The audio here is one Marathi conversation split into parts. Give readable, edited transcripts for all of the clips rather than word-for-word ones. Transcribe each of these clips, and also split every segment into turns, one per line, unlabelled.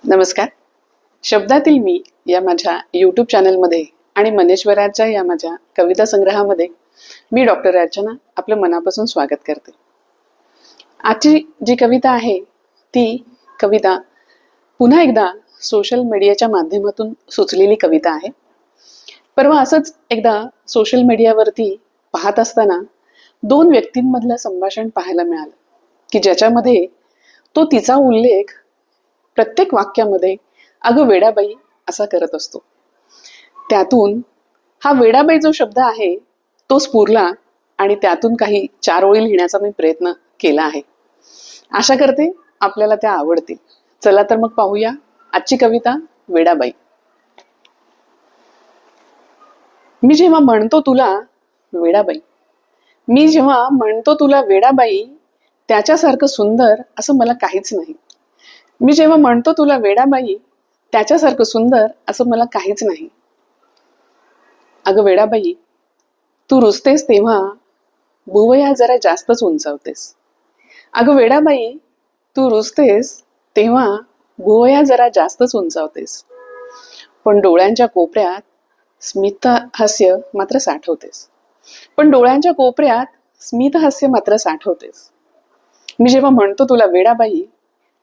नमस्कार. शब्दातील मी या माझ्या यूट्यूब चॅनलमध्ये आणि मनेश्वराच्या या माझ्या कविता संग्रहामध्ये मी डॉक्टर अर्चना आपलं मनापासून स्वागत करते. आजची जी कविता आहे ती कविता पुन्हा एकदा सोशल मीडियाच्या माध्यमातून सुचलेली कविता आहे. परवा असंच एकदा सोशल मीडियावरती पाहत असताना दोन व्यक्तींमधलं संभाषण पाहायला मिळालं की ज्याच्यामध्ये तो तिचा उल्लेख प्रत्येक वाक्यामध्ये अगं वेडाबाई असा करत असतो. त्यातून हा वेडाबाई जो शब्द आहे तो स्फुरला आणि त्यातून काही 4 ओळी लिहिण्याचा मी प्रयत्न केला आहे. आशा करते आपल्याला त्या आवडतील. चला तर मग पाहूया आजची कविता वेडाबाई. मी जेव्हा म्हणतो तुला वेडाबाई, मी जेव्हा म्हणतो तुला वेडाबाई, त्याच्यासारखं सुंदर असं मला काहीच नाही. मी जेव्हा म्हणतो तुला वेडाबाई, त्याच्यासारखं सुंदर असं मला काहीच नाही. अगं वेडाबाई, तू रुसतेस तेव्हा भुवया जरा जास्तच उंचावतेस. अगं वेडाबाई, तू रुसतेस तेव्हा भुवया जरा जास्तच उंचावतेस, पण डोळ्यांच्या कोपऱ्यात स्मित हास्य मात्र साठवतेस. पण डोळ्यांच्या कोपऱ्यात स्मित हास्य मात्र साठवतेस. मी जेव्हा म्हणतो तुला वेडाबाई,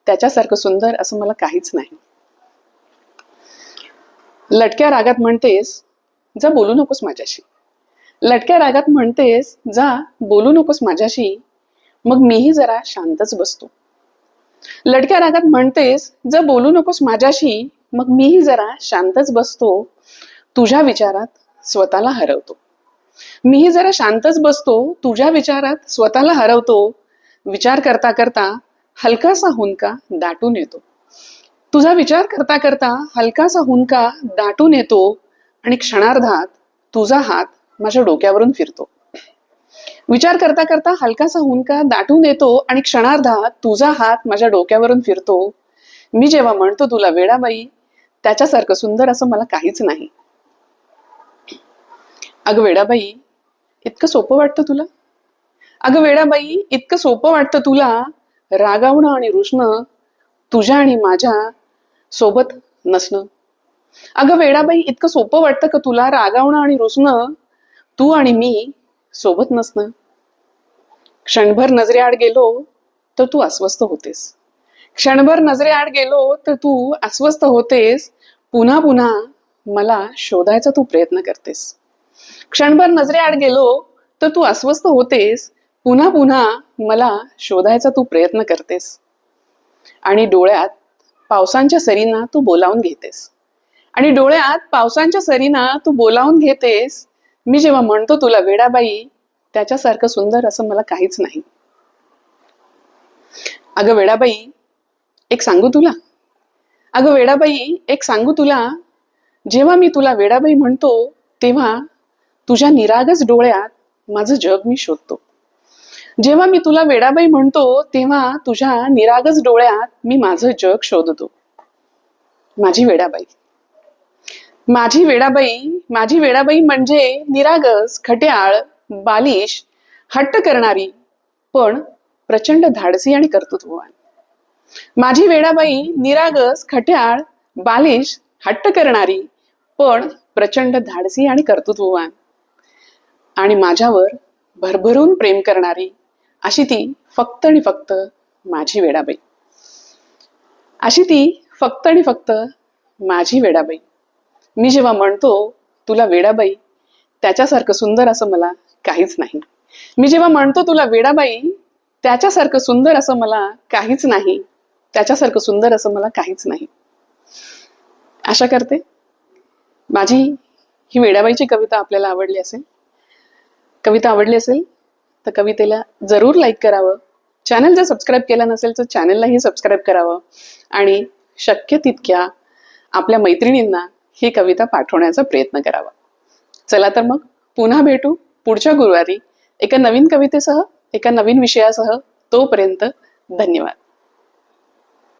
त्याच्यासारखं सुंदर असं मला काहीच नाही. लटक्या रागात म्हणतेस जा बोलू नकोस माझ्याशी. लटक्या रागात म्हणतेस जा बोलू नकोस माझ्याशी, मग मीही जरा शांतच बसतो. लटक्या रागात म्हणतेस जा बोलू नकोस माझ्याशी, मग मीही जरा शांतच बसतो. तुझ्या विचारात स्वतःला हरवतो. मीही जरा शांतच बसतो. तुझ्या विचारात स्वतःला हरवतो. विचार करता करता हलकासा हुंदका दाटून येतो. तुझा विचार करता करता हलकासा हुंदका दाटून येतो आणि क्षणार्धात तुझा हात माझ्या डोक्यावरून फिरतो. विचार करता करता हलकासा हुंदका दाटून येतो आणि क्षणार्धात तुझा हात माझ्या डोक्यावरून फिरतो. मी जेव्हा म्हणतो तुला वेडाबाई, त्याच्यासारखं सुंदर असं मला काहीच नाही. अगं वेडाबाई, इतकं सोपं वाटतं तुला? अगं वेडाबाई, इतकं सोपं वाटतं तुला रागावणं आणि रुसणं, तुझ्या आणि माझ्या सोबत नसणं? अगं वेडाबाई, इतकं सोपं वाटतं का तुला रागावणं आणि रुसणं, तू आणि मी सोबत नसणं? क्षणभर नजरेआड गेलो तर तू अस्वस्थ होतेस. क्षणभर नजरेआड गेलो तर तू अस्वस्थ होतेस. पुन्हा पुन्हा मला शोधायचा तू प्रयत्न करतेस. क्षणभर नजरेआड गेलो तर तू अस्वस्थ होतेस. पुन्हा पुन्हा मला शोधायचा तू प्रयत्न करतेस. आणि डोळ्यात पावसांच्या सरींना तू बोलावून घेतेस. आणि डोळ्यात पावसांच्या सरींना तू बोलावून घेतेस. मी जेव्हा म्हणतो तुला वेडाबाई, त्याच्यासारखं सुंदर असं मला काहीच नाही. अगं वेडाबाई, एक सांगू तुला? अगं वेडाबाई, एक सांगू तुला? जेव्हा मी तुला वेडाबाई म्हणतो तेव्हा तुझ्या निरागस डोळ्यात माझं जग मी शोधतो. जेव्हा मी तुला वेडाबाई म्हणतो तेव्हा तुझ्या निरागस डोळ्यात मी माझं जग शोधतो. माझी वेडाबाई, माझी वेडाबाई, माझी वेडाबाई म्हणजे निरागस, खट्याळ, बालिश, हट्ट करणारी पण प्रचंड धाडसी आणि कर्तृत्ववान. माझी वेडाबाई निरागस, खट्याळ, बालिश, हट्ट करणारी पण प्रचंड धाडसी आणि कर्तृत्ववान आणि माझ्यावर भरभरून प्रेम करणारी, अशी ती फक्त आणि फक्त माझी वेडाबाई. अशी ती फक्त आणि फक्त माझी वेडाबाई. मी जेव्हा म्हणतो तुला वेडाबाई, त्याच्यासारखं सुंदर असं मला काहीच नाही. मी जेव्हा म्हणतो तुला वेडाबाई, त्याच्यासारखं सुंदर असं मला काहीच नाही. त्याच्यासारखं सुंदर असं मला काहीच नाही. आशा करते माझी ही वेडाबाईची कविता आपल्याला आवडली असेल. कविता आवडली असेल तर कवितेला जरूर लाईक करावं. चॅनल जर सबस्क्राईब केलं नसेल तर चॅनललाही सबस्क्राईब करावं आणि शक्य तितक्या आपल्या मैत्रिणींना ही कविता पाठवण्याचा प्रयत्न करावा. चला तर मग पुन्हा भेटू पुढच्या गुरुवारी एका नवीन कवितेसह, एका नवीन विषयासह. तोपर्यंत धन्यवाद.